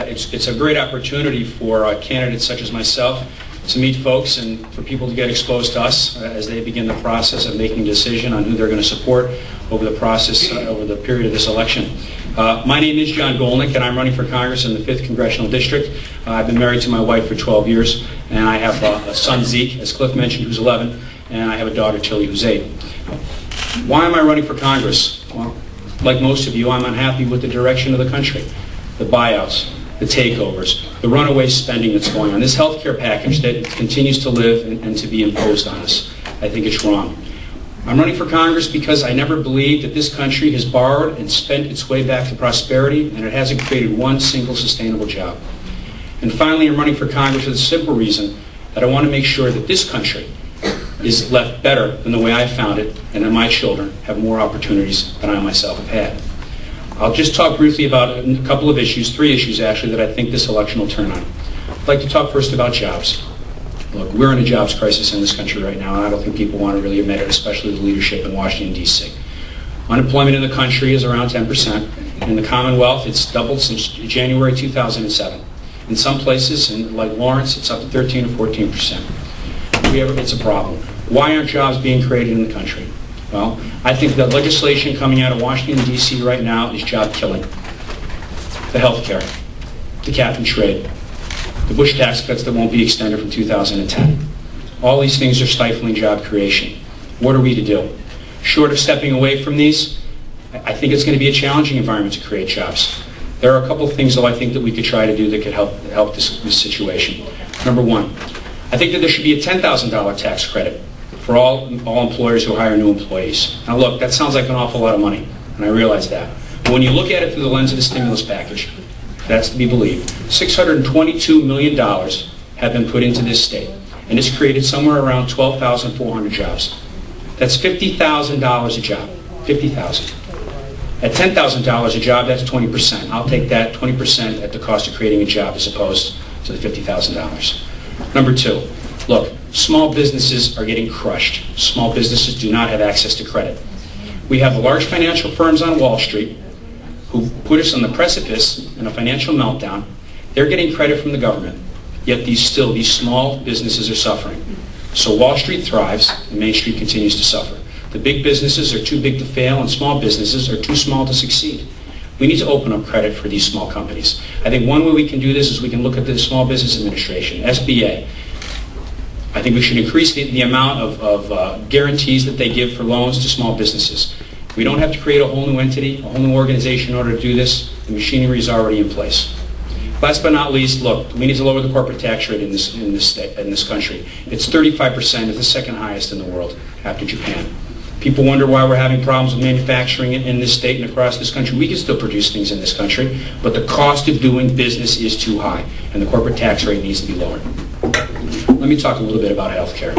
It's a great opportunity for candidates such as myself to meet folks and for people to get exposed to us as they begin the process of making a decision on who they're going to support over the process, over the period of this election. My name is Jon Golnik, and I'm running for Congress in the 5th Congressional District. I've been married to my wife for 12 years, and I have a son, Zeke, as Cliff mentioned, who's 11, and I have a daughter, Tilly, who's 8. Why am I running for Congress? Well, like most of you, I'm unhappy with the direction of the country, the buyouts, the takeovers, the runaway spending that's going on. This health care package that continues to live and to be imposed on us, I think it's wrong. I'm running for Congress because I never believed that this country has borrowed and spent its way back to prosperity, and it hasn't created one single sustainable job. And finally, I'm running for Congress for the simple reason that I want to make sure that this country is left better than the way I found it, and that my children have more opportunities than I myself have had. I'll just talk briefly about a couple of issues, 3 issues actually, that I think this election will turn on. I'd like to talk first about jobs. Look, we're in a jobs crisis in this country right now, and I don't think people want to really admit it, especially the leadership in Washington, D.C. Unemployment in the country is around 10%. In the Commonwealth, it's doubled since January 2007. In some places, like Lawrence, it's up to 13 or 14%. It's a problem. Why aren't jobs being created in the country? Well, I think the legislation coming out of Washington, D.C. right now is job killing. The health care, the cap and trade, the Bush tax cuts that won't be extended from 2010. All these things are stifling job creation. What are we to do? Short of stepping away from these, I think it's going to be a challenging environment to create jobs. There are a couple of things, though, I think that we could try to do that could help this situation. Number one, I think that there should be a $10,000 tax credit for all employers who hire new employees. Now look, that sounds like an awful lot of money, and I realize that. But when you look at it through the lens of the stimulus package, if that's to be believed, $622 million have been put into this state, and it's created somewhere around 12,400 jobs. That's $50,000 a job, $50,000. At $10,000 a job, that's 20%. I'll take that 20% at the cost of creating a job as opposed to the $50,000. Number 2, look, small businesses are getting crushed. Small businesses do not have access to credit. We have the large financial firms on Wall Street who put us on the precipice in a financial meltdown. They're getting credit from the government, yet these small businesses are suffering. So Wall Street thrives and Main Street continues to suffer. The big businesses are too big to fail and small businesses are too small to succeed. We need to open up credit for these small companies. I think one way we can do this is we can look at the Small Business Administration, SBA. I think we should increase the amount of guarantees that they give for loans to small businesses. We don't have to create a whole new entity, a whole new organization in order to do this. The machinery is already in place. Last but not least, look, we need to lower the corporate tax rate in this country. It's 35%, it's the second highest in the world after Japan. People wonder why we're having problems with manufacturing in this state and across this country. We can still produce things in this country, but the cost of doing business is too high, and the corporate tax rate needs to be lowered. Let me talk a little bit about health care.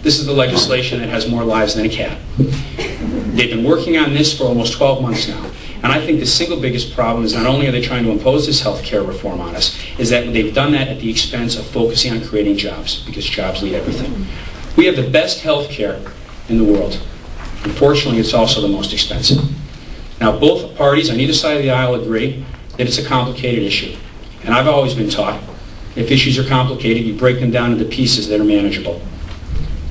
This is the legislation that has more lives than a cat. They've been working on this for almost 12 months now, and I think the single biggest problem is not only are they trying to impose this health care reform on us, is that they've done that at the expense of focusing on creating jobs, because jobs lead everything. We have the best health care in the world. Unfortunately, it's also the most expensive. Now, both parties on either side of the aisle agree that it's a complicated issue. And I've always been taught, if issues are complicated, you break them down into pieces that are manageable.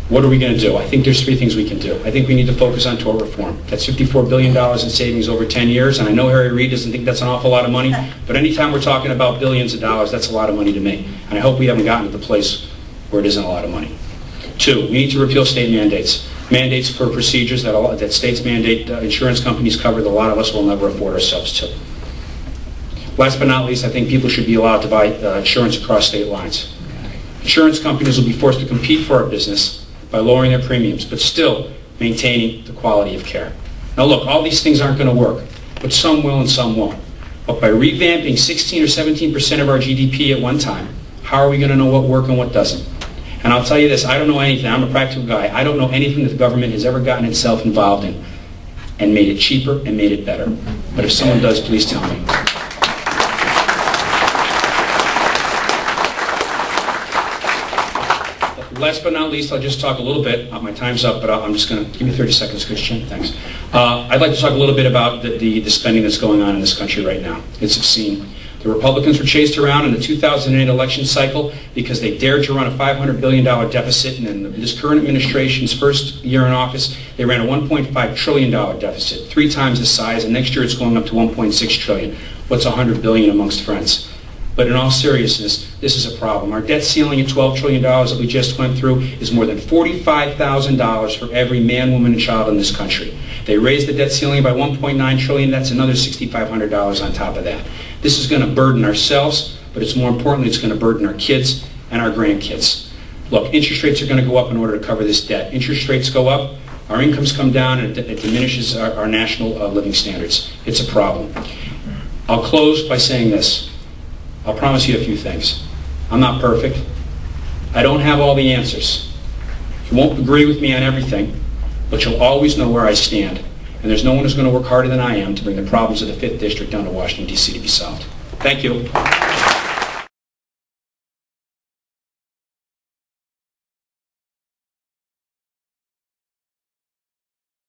What are we going to do? I think there's 3 things we can do. I think we need to focus on tort reform. That's $54 billion in savings over 10 years, and I know Harry Reid doesn't think that's an awful lot of money, but anytime we're talking about billions of dollars, that's a lot of money to me. And I hope we haven't gotten to the place where it isn't a lot of money. 2, we need to repeal state mandates. Mandates for procedures that states mandate insurance companies cover that a lot of us will never afford ourselves to. Last but not least, I think people should be allowed to buy insurance across state lines. Insurance companies will be forced to compete for our business by lowering their premiums, but still maintaining the quality of care. Now look, all these things aren't going to work, but some will and some won't. But by revamping 16 or 17% of our GDP at one time, how are we going to know what works and what doesn't? And I'll tell you this, I don't know anything. I'm a practical guy. I don't know anything that the government has ever gotten itself involved in and made it cheaper and made it better. But if someone does, please tell me. Last but not least, I'll just talk a little bit. My time's up, but I'm just going to give me 30 seconds, Christian. Thanks. I'd like to talk a little bit about the spending that's going on in this country right now. It's obscene. The Republicans were chased around in the 2008 election cycle because they dared to run a $500 billion deficit, and in this current administration's first year in office, they ran a $1.5 trillion deficit, 3 times the size, and next year it's going up to $1.6 trillion. What's $100 billion amongst friends? But in all seriousness, this is a problem. Our debt ceiling at $12 trillion that we just went through is more than $45,000 for every man, woman, and child in this country. They raised the debt ceiling by $1.9 trillion. That's another $6,500 on top of that. This is going to burden ourselves, but it's more importantly, it's going to burden our kids and our grandkids. Look, interest rates are going to go up in order to cover this debt. Interest rates go up, our incomes come down, and it diminishes our national living standards. It's a problem. I'll close by saying this. I'll promise you a few things. I'm not perfect. I don't have all the answers. You won't agree with me on everything, but you'll always know where I stand. And there's no one who's going to work harder than I am to bring the problems of the 5th District down to Washington, D.C. to be solved. Thank you.